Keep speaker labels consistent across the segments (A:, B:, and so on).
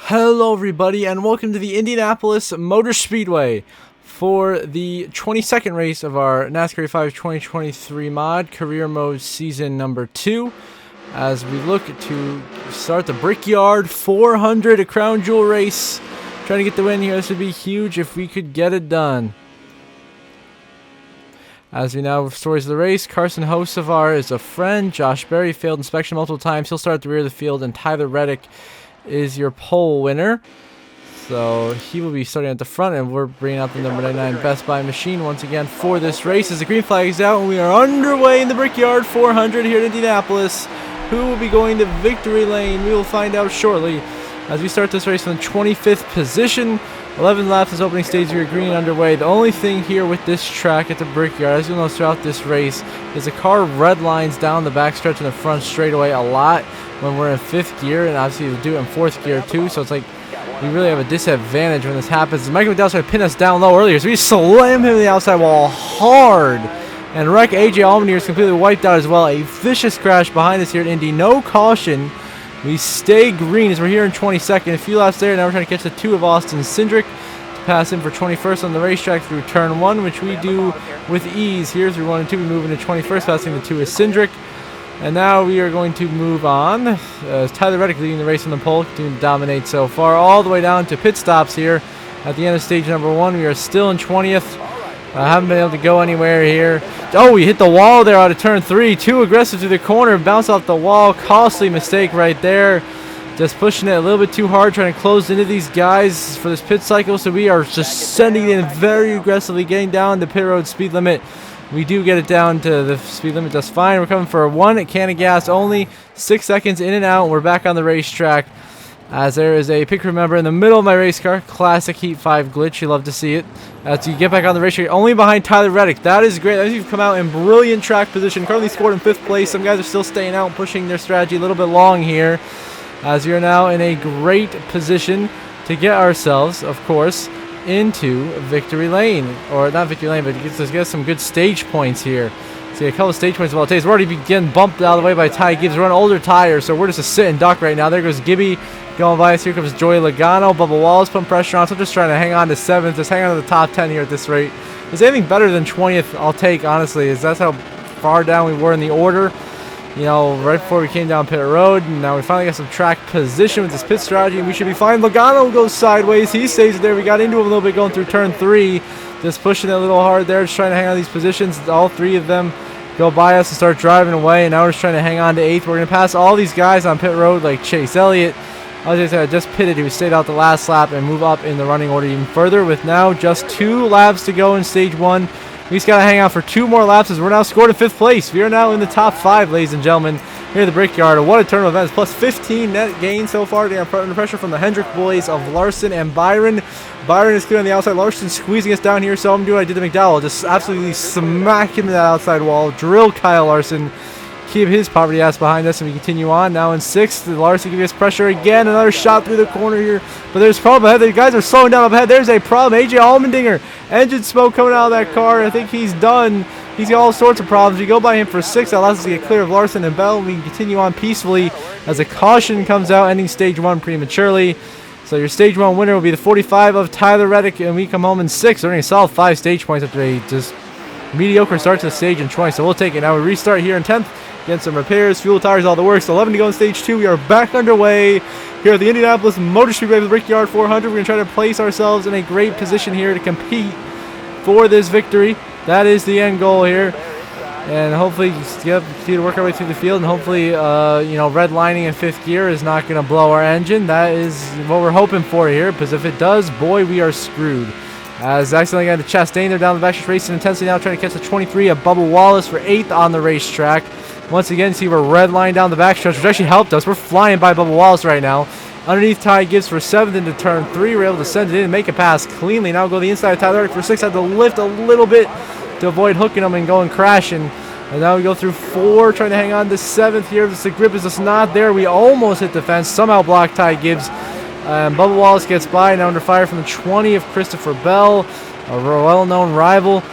A: Hello everybody and welcome to the Indianapolis Motor Speedway for the 22nd race of our NASCAR 5 2023 mod career mode season number 2 as we look to start the Brickyard 400, a crown jewel race. Trying to get the win here. This would be huge if we could get it done. As we now stories of the race, Carson Hocevar is a friend. Josh Berry failed inspection multiple times. He'll start at the rear of the field, and Tyler Reddick is your pole winner. So he will be starting at the front, and we're bringing out the number 99 Best Buy machine once again for this race as the green flag is out and we are underway in the Brickyard 400 here in Indianapolis. Who will be going to victory lane? We will find out shortly as we start this race from the 25th position. 11 laps is opening stage. We are green underway. The only thing here with this track at the Brickyard, as you'll notice throughout this race, is the car red lines down the backstretch and the front straightaway a lot when we're in 5th gear, and obviously we do it in 4th gear too, so it's like we really have a disadvantage when this happens. Michael McDowell's trying to pin us down low earlier, so we slam him in the outside wall hard and wreck AJ Allmendinger is completely wiped out as well. A vicious crash behind us here at Indy. No caution. We stay green as we're here in 22nd. A few laps there. Now we're trying to catch the 2 of Austin Cindric to pass him for 21st on the racetrack through turn 1, which we do with ease here through 1 and 2. We move into 21st, passing the 2 of Cindric. And now we are going to move on. Tyler Reddick leading the race on the pole, continuing to dominate so far, all the way down to pit stops here at the end of stage number 1. We are still in 20th. Haven't been able to go anywhere here. Oh, we hit the wall there out of turn 3. Too aggressive through the corner, bounce off the wall. Costly mistake right there. Just pushing it a little bit too hard, trying to close into these guys for this pit cycle. So we are just sending it in very aggressively, getting down the pit road speed limit. We do get it down to the speed limit just fine. We're coming for a 1 can of gas only. 6 seconds in and out. We're back on the racetrack as there is a pit crew member in the middle of my race car. Classic Heat 5 glitch. You love to see it. As you get back on the racetrack, only behind Tyler Reddick. That is great. As you've come out in brilliant track position. Currently scored in 5th place. Some guys are still staying out, pushing their strategy a little bit long here. As you're now in a great position to get ourselves, of course, into victory lane, or not victory lane, but let's get some good stage points here. See a couple of stage points of all it takes. We're already getting bumped out of the way by Ty Gibbs. We're on older tires, so we're just a sit and duck right now. There goes Gibby going by us. Here comes Joey Logano. Bubba Wallace putting pressure on, so I'm just trying to hang on to 7th, just hang on to the top 10 here at this rate. If there's anything better than 20th, I'll take, honestly, is that's how far down we were in the order. You know, right before we came down pit road, and now we finally got some track position with this pit strategy, and we should be fine. Logano goes sideways. He stays there. We got into him a little bit going through turn 3, just pushing it a little hard there, just trying to hang on to these positions. All 3 of them go by us and start driving away, and now we're just trying to hang on to 8th. We're going to pass all these guys on pit road like Chase Elliott. As I just pitted, he stayed out the last lap and move up in the running order even further with now just 2 laps to go in stage 1. We just got to hang out for 2 more laps as we're now scored in 5th place. We are now in the top 5, ladies and gentlemen, here at the Brickyard. What a turn of events. Plus 15 net gain so far. They are under pressure from the Hendrick boys of Larson and Byron. Byron is clear on the outside. Larson squeezing us down here. So I'm doing what I did to McDowell. Just absolutely smack him to that outside wall. Drill Kyle Larson. Keep his poverty ass behind us, and we continue on. Now in 6th, Larson giving us pressure again. Another shot through the corner here, but there's a problem ahead. The guys are slowing down up ahead. There's a problem. AJ Allmendinger, engine smoke coming out of that car. I think he's done. He's got all sorts of problems. We go by him for 6th. That allows us to get clear of Larson and Bell. We can continue on peacefully as a caution comes out, ending stage 1 prematurely. So your stage 1 winner will be the 45 of Tyler Reddick, and we come home in 6th. We're going to solve 5 stage points after a just mediocre start to the stage in 20. So we'll take it. Now we restart here in 10th. Get some repairs, fuel, tires, all the works. 11 to go in stage 2. We are back underway here at the Indianapolis Motor Speedway with Brickyard 400. We're going to try to place ourselves in a great position here to compete for this victory. That is the end goal here. And hopefully continue to work our way through the field. And hopefully, red lining in 5th gear is not going to blow our engine. That is what we're hoping for here. Because if it does, boy, we are screwed. As accidentally got to Chastain there down the backstretch, racing intensely now, trying to catch the 23 of Bubba Wallace for 8th on the racetrack. Once again, see we're red line down the backstretch, which actually helped us. We're flying by Bubba Wallace right now. Underneath Ty Gibbs for 7th into turn 3. We're able to send it in and make a pass cleanly. Now go the inside of Tyler Reddick for 6th. Had to lift a little bit to avoid hooking him and going crashing. And now we go through 4, trying to hang on to 7th here. The grip is just not there. We almost hit the fence. Somehow blocked Ty Gibbs. Bubba Wallace gets by. Now under fire from the 20 of Christopher Bell, a well-known rival.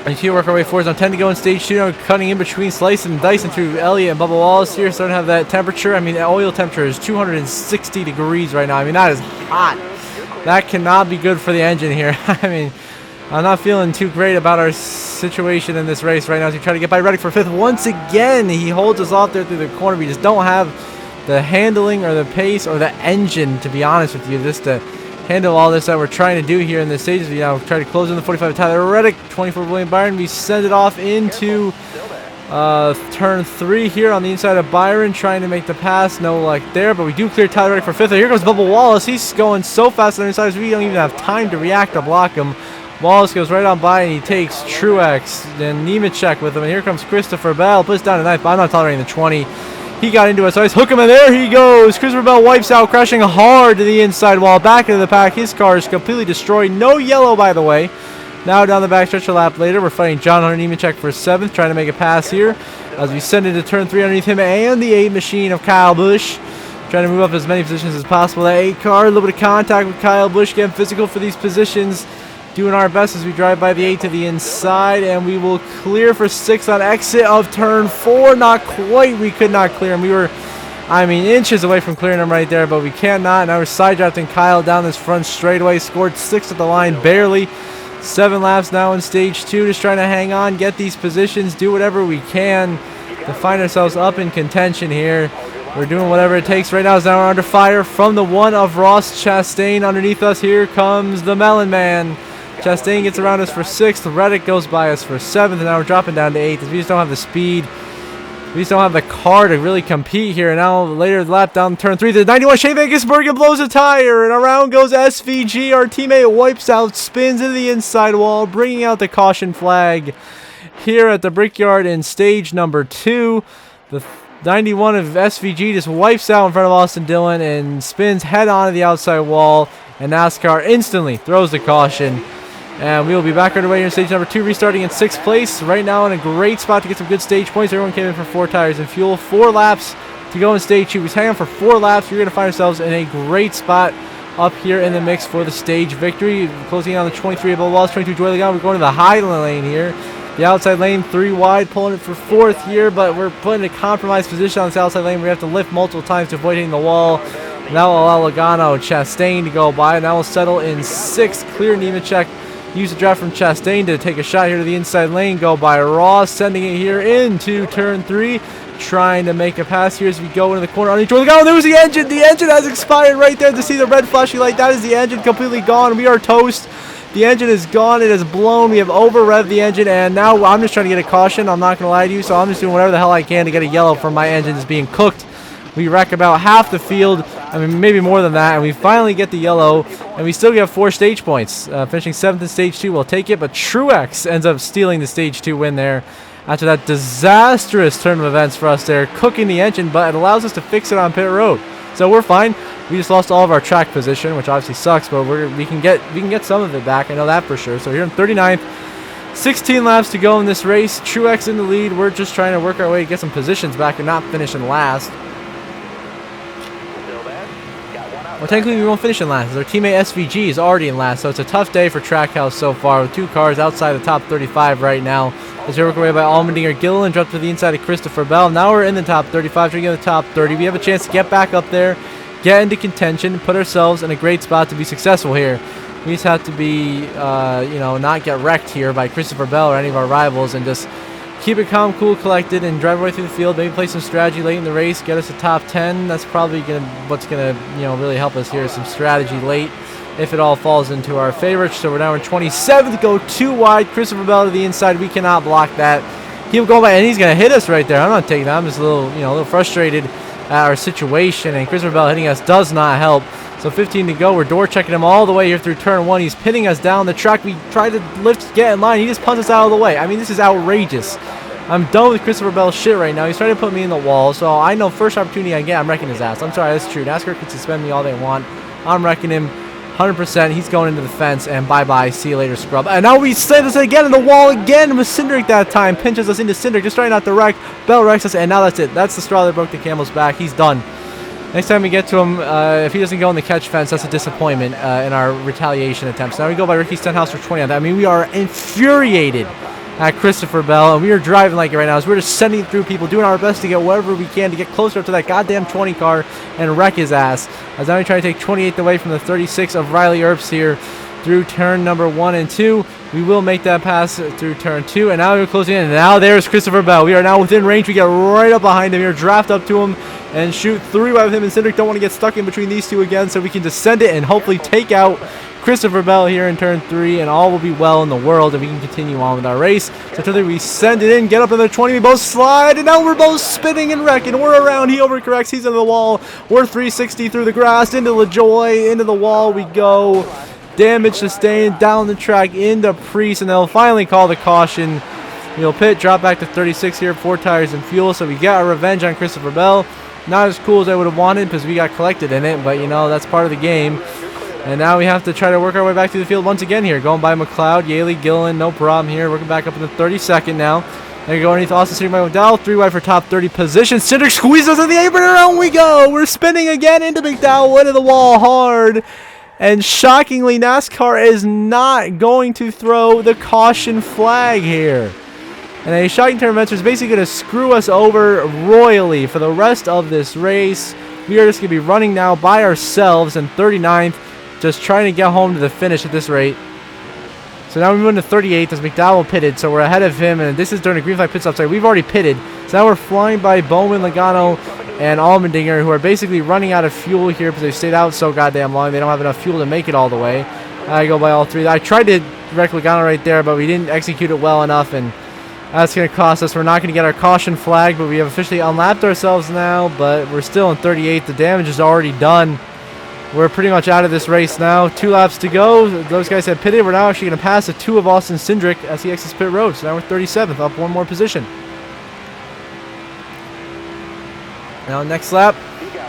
A: And here work our way forward. Now 10 to go in stage 2. Now cutting in between, slicing and dicing through Elliott and Bubba Wallace here. Starting to have that temperature. I mean, the oil temperature is 260 degrees right now. I mean, that is hot. That cannot be good for the engine here. I mean, I'm not feeling too great about our situation in this race right now as we try to get by Reddick for 5th. Once again, he holds us off there through the corner. We just don't have the handling or the pace or the engine, to be honest with you, just to handle all this that we're trying to do here in this stage. We now try to close in the 45 Tyler Reddick, 24 William Byron. We send it off into turn 3 here on the inside of Byron, trying to make the pass. No luck there, but we do clear Tyler Reddick for 5th. Here comes Bubba Wallace. He's going so fast on the inside, we don't even have time to react to block him. Wallace goes right on by, and he takes Truex, then Nemechek with him. And here comes Christopher Bell, puts down a 9th, but I'm not tolerating the 20. He got into it, so I just hook him, and there he goes. Christopher Bell wipes out, crashing hard to the inside wall. Back into the pack. His car is completely destroyed. No yellow, by the way. Now down the backstretch a lap later, we're fighting John Hunter Nemechek for 7th, trying to make a pass here as we send into turn 3 underneath him and the 8 machine of Kyle Busch. Trying to move up as many positions as possible. That 8 car, a little bit of contact with Kyle Busch, getting physical for these positions. Doing our best as we drive by the 8 to the inside, and we will clear for 6th on exit of turn 4. Not quite. We could not clear him. We were, I mean, inches away from clearing him right there, but we cannot. Now we're side drafting Kyle down this front straightaway. Scored 6th at the line, barely. 7 laps now in stage 2, just trying to hang on, get these positions, do whatever we can to find ourselves up in contention here. We're doing whatever it takes right now. As now we're under fire from the 1 of Ross Chastain underneath us. Here comes the Melon Man. Chastain gets around us for 6th. Reddick goes by us for 7th. And now we're dropping down to 8th. We just don't have the speed. We just don't have the car to really compete here. And now later lap down turn 3. The 91 Shea Vegasbergen blows a tire. And around goes SVG. Our teammate wipes out, spins into the inside wall, bringing out the caution flag here at the Brickyard in stage number 2. The 91 of SVG just wipes out in front of Austin Dillon and spins head on to the outside wall. And NASCAR instantly throws the caution. And we will be back underway here in stage number 2, restarting in 6th place. Right now in a great spot to get some good stage points. Everyone came in for 4 tires and fuel. 4 laps to go in stage 2. We hang on for 4 laps. We're going to find ourselves in a great spot up here in the mix for the stage victory. Closing on the 23 of Wallace, 22 Joy Legon. We're going to the high lane here. The outside lane, 3 wide, pulling it for 4th here, but we're put in a compromised position on this outside lane. We have to lift multiple times to avoid hitting the wall. Now we'll allow Logano, Chastain to go by. Now we'll settle in 6th. Clear Nemechek. Use the draft from Chastain to take a shot here to the inside lane. Go by Ross, sending it here into turn 3. Trying to make a pass here as we go into the corner. Oh, there was the engine. The engine has expired right there. To see the red flashing light, that is the engine completely gone. We are toast. The engine is gone. It has blown. We have over-revved the engine, and now I'm just trying to get a caution. I'm not going to lie to you, so I'm just doing whatever the hell I can to get a yellow from my engine is being cooked. We wreck about half the field. I mean, maybe more than that, and we finally get the yellow, and we still get 4 stage points. Finishing 7th in stage 2, we'll take it, but Truex ends up stealing the stage 2 win there after that disastrous turn of events for us there, cooking the engine, but it allows us to fix it on pit road. So we're fine. We just lost all of our track position, which obviously sucks, but we can get some of it back. I know that for sure. So here in 39th, 16 laps to go in this race. Truex in the lead. We're just trying to work our way to get some positions back and not finishing last. Well, technically we won't finish in last. Our teammate SVG is already in last, so it's a tough day for Trackhouse so far with 2 cars outside the top 35 right now. As we work our way by Allmendinger Gilliland, dropped to the inside of Christopher Bell. Now we're in the top 35, trying to get the top 30. We have a chance to get back up there, get into contention, put ourselves in a great spot to be successful here. We just have to be, not get wrecked here by Christopher Bell or any of our rivals, and just keep it calm, cool, collected, and drive our way through the field. Maybe play some strategy late in the race, get us a top 10. That's probably what's gonna really help us here. Some strategy late, if it all falls into our favor. So we're now in 27th. Go 2 wide. Christopher Bell to the inside. We cannot block that. He'll go by, and he's gonna hit us right there. I'm not taking that. I'm just a little frustrated at our situation, and Christopher Bell hitting us does not help. So 15 to go. We're door checking him all the way here through turn 1. He's pinning us down the track. We try to get in line. He just punts us out of the way. I mean, this is outrageous. I'm done with Christopher Bell's shit right now. He's trying to put me in the wall. So I know first opportunity I get, I'm wrecking his ass. I'm sorry, that's true. NASCAR can suspend me all they want. I'm wrecking him 100%. He's going into the fence, and bye-bye. See you later, scrub. And now we send us again in the wall again with Cindric that time. Pinches us into Cindric, just trying not to wreck. Bell wrecks us, and now that's it. That's the straw that broke the camel's back. He's done. Next time we get to him, if he doesn't go in the catch fence, that's a disappointment in our retaliation attempts. Now we go by Ricky Stenhouse for 20. I mean, we are infuriated at Christopher Bell, and we are driving like it right now. So we're just sending through people, doing our best to get whatever we can to get closer up to that goddamn 20 car and wreck his ass. As now we try to take 28th away from the 36 of Riley Earps here through turn number 1 and 2. We will make that pass through turn 2, and now we're closing in. And now there's Christopher Bell. We are now within range. We get right up behind him here, draft up to him, and shoot 3-wide with him. And Cindric don't want to get stuck in between these two again, so we can descend it and hopefully take out Christopher Bell here in turn 3, and all will be well in the world, and we can continue on with our race. So turn 3, we send it in, get up in the 20, we both slide, and now we're both spinning and wrecking. We're around, he overcorrects, he's into the wall. We're 360 through the grass, into LaJoy, into the wall we go. Damage sustained, down the track, into Priest, and they'll finally call the caution. We'll pit, drop back to 36 here, 4 tires and fuel, so we got our revenge on Christopher Bell. Not as cool as I would have wanted because we got collected in it, but you know, that's part of the game. And now we have to try to work our way back to the field once again here. Going by McLeod, Yaley, Gillen, no problem here. Working back up in the 32nd now. There you go underneath Austin, sitting by McDowell. 3-wide for top 30 position. Cindric squeezes in the apron, and around we go. We're spinning again into McDowell, into the wall hard. And shockingly, NASCAR is not going to throw the caution flag here. And a shocking turn of events is basically going to screw us over royally for the rest of this race. We are just going to be running now by ourselves in 39th. Just trying to get home to the finish at this rate. So now we move into 38th as McDowell pitted, so we're ahead of him, and this is during a green flag pit stop. Sorry, we've already pitted. So now we're flying by Bowman, Logano, and Allmendinger, who are basically running out of fuel here because they stayed out so goddamn long. They don't have enough fuel to make it all the way. I go by all 3. I tried to wreck Logano right there, but we didn't execute it well enough, and that's going to cost us. We're not going to get our caution flag, but we have officially unlapped ourselves now, but we're still in 38th. The damage is already done. We're pretty much out of this race now. 2 laps to go. Those guys have pitted. We're now actually going to pass the 2 of Austin Cindric as he exits pit road. So now we're 37th, up 1 more position. Now next lap.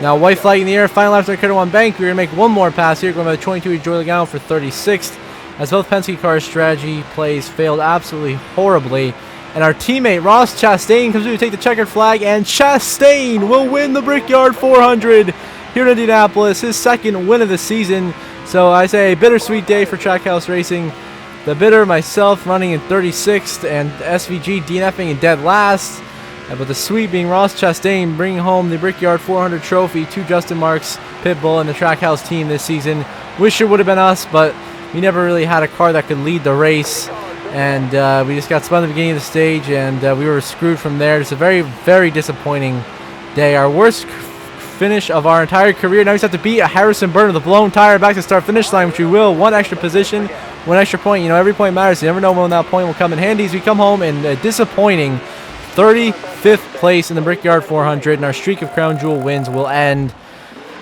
A: Now white flag in the air. Final lap to the 1 bank. We're going to make 1 more pass here. Going by the 22 Joey Logano for 36th. As both Penske cars' strategy plays failed absolutely horribly. And our teammate Ross Chastain comes through to take the checkered flag. And Chastain will win the Brickyard 400. Here in Indianapolis, his 2nd win of the season. So I say a bittersweet day for Trackhouse Racing. The bitter, myself, running in 36th, and SVG DNFing in dead last. But the sweet being Ross Chastain bringing home the Brickyard 400 trophy to Justin Marks, Pitbull, and the Trackhouse team this season. Wish it would have been us, but we never really had a car that could lead the race. And we just got spun at the beginning of the stage, and we were screwed from there. It's a very, very disappointing day. Our worst finish of our entire career. Now we just have to beat a Harrison Burton with a blown tire back to start finish line, which we will. 1 extra position, 1 extra point. You know, every point matters. You never know when that point will come in handy. As we come home in a disappointing 35th place in the Brickyard 400, and our streak of Crown Jewel wins will end.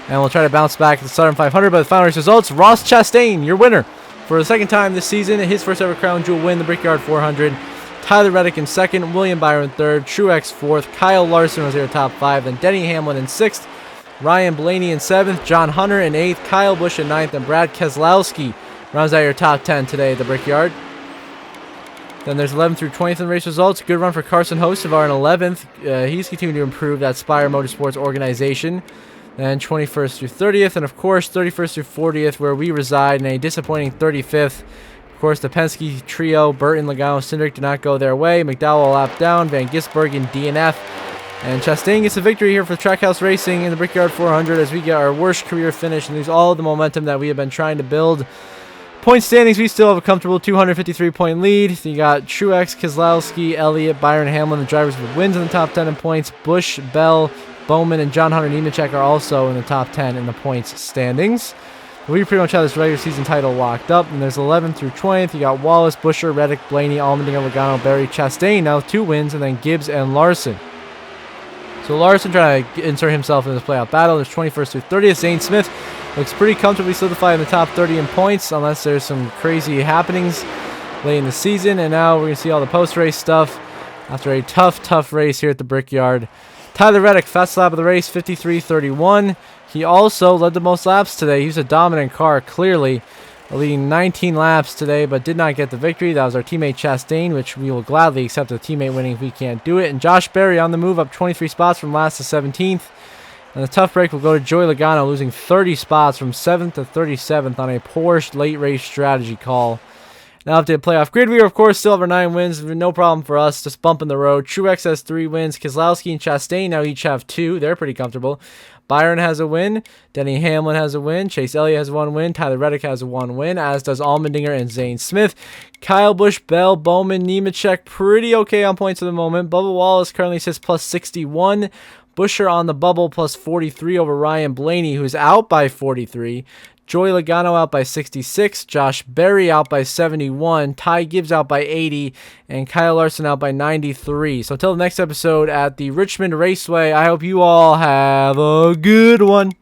A: And we'll try to bounce back at the Southern 500. But the final race results: Ross Chastain, your winner for the 2nd time this season. His first ever Crown Jewel win, the Brickyard 400. Tyler Reddick in 2nd, William Byron 3rd, Truex 4th, Kyle Larson was their top 5, then Denny Hamlin in 6th, Ryan Blaney in 7th, John Hunter in 8th, Kyle Busch in 9th, and Brad Keselowski rounds out your top 10 today at the Brickyard. Then there's 11th through 20th in the race results. Good run for Carson Hocevar in 11th. He's continuing to improve that Spire Motorsports organization. Then 21st through 30th, and of course 31st through 40th, where we reside, in a disappointing 35th. Of course, the Penske trio, Burton, Logano, Cindric, did not go their way. McDowell a lap down, Van Gisbergen DNF. And Chastain gets a victory here for Trackhouse Racing in the Brickyard 400 as we get our worst career finish and lose all the momentum that we have been trying to build. Point standings, we still have a comfortable 253-point lead. So you got Truex, Keselowski, Elliott, Byron, Hamlin, the drivers with wins in the top 10 in points. Busch, Bell, Bowman, and John Hunter Nemechek are also in the top 10 in the points standings. We pretty much have this regular season title locked up. And there's 11th through 20th. You got Wallace, Buescher, Reddick, Blaney, Allmendinger, Logano, Berry, Chastain now 2 wins, and then Gibbs and Larson. So Larson trying to insert himself in this playoff battle. There's 21st through 30th. Zane Smith looks pretty comfortably solidified in the top 30 in points, unless there's some crazy happenings late in the season. And now we're going to see all the post-race stuff after a tough race here at the Brickyard. Tyler Reddick, fast lap of the race, 53.31. He also led the most laps today. He was a dominant car, clearly, leading 19 laps today, but did not get the victory. That was our teammate Chastain, which we will gladly accept a teammate winning if we can't do it. And Josh Berry on the move, up 23 spots from last to 17th. And the tough break will go to Joey Logano, losing 30 spots from 7th to 37th on a poor late race strategy call. Now update playoff grid. We are, of course, still have our 9 wins. No problem for us. Just bumping the road. Truex has 3 wins. Keselowski and Chastain now each have 2. They're pretty comfortable. Byron has a win. Denny Hamlin has a win. Chase Elliott has 1 win. Tyler Reddick has 1 win, as does Allmendinger and Zane Smith. Kyle Busch, Bell, Bowman, Nemechek, pretty okay on points at the moment. Bubba Wallace currently sits plus 61. Busher on the bubble plus 43 over Ryan Blaney, who's out by 43. Joey Logano out by 66, Josh Berry out by 71, Ty Gibbs out by 80, and Kyle Larson out by 93. So until the next episode at the Richmond Raceway, I hope you all have a good one.